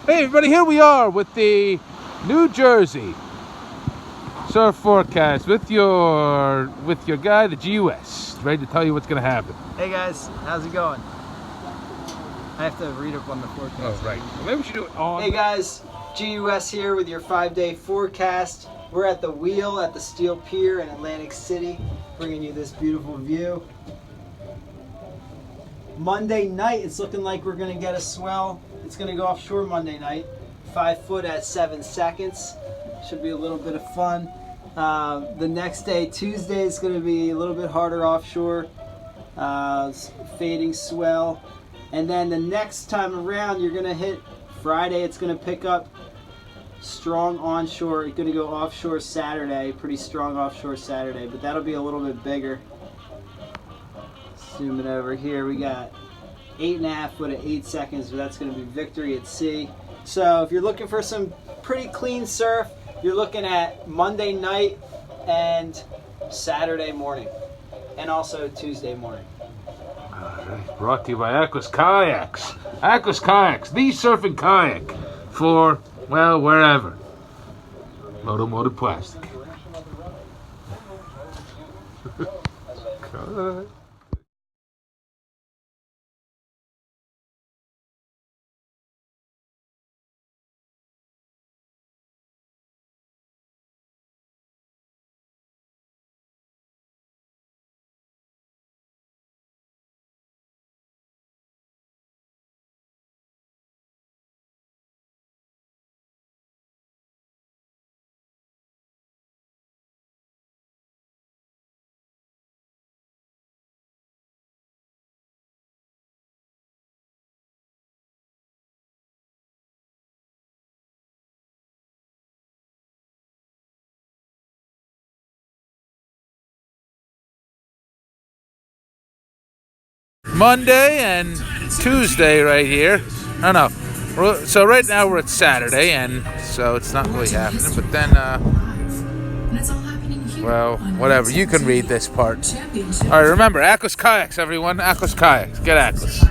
Hey everybody, here we are with the New Jersey surf forecast with your guy, the GUS, ready to tell you what's going to happen. Hey guys, how's it going? I have to read up on the forecast. Oh, right. Well, maybe we should do it on. Hey guys, GUS here with your 5-day forecast. We're at the wheel at the Steel Pier in Atlantic City, bringing you this beautiful view. Monday night, it's looking like we're going to get a swell. It's going to go offshore Monday night, 5 foot at 7 seconds. Should be a little bit of fun. The next day, Tuesday, is going to be a little bit harder offshore, fading swell. And then the next time around, you're going to hit Friday. It's going to pick up strong onshore. It's going to go offshore Saturday, pretty strong offshore Saturday, but that'll be a little bit bigger. Zoom it over here. We got 8.5 foot at 8 seconds, but that's going to be victory at sea. So if you're looking for some pretty clean surf, you're looking at Monday night and Saturday morning, and also Tuesday morning. All right. Brought to you by Ackless Kayaks. Ackless Kayaks, the surfing kayak for, well, wherever. Molded plastic. Monday and Tuesday right here. I don't know. So right now we're at Saturday, and so it's not really happening. But then, well, whatever. You can read this part. All right, remember, Ackless Kayaks, everyone. Ackless Kayaks. Get Ackless.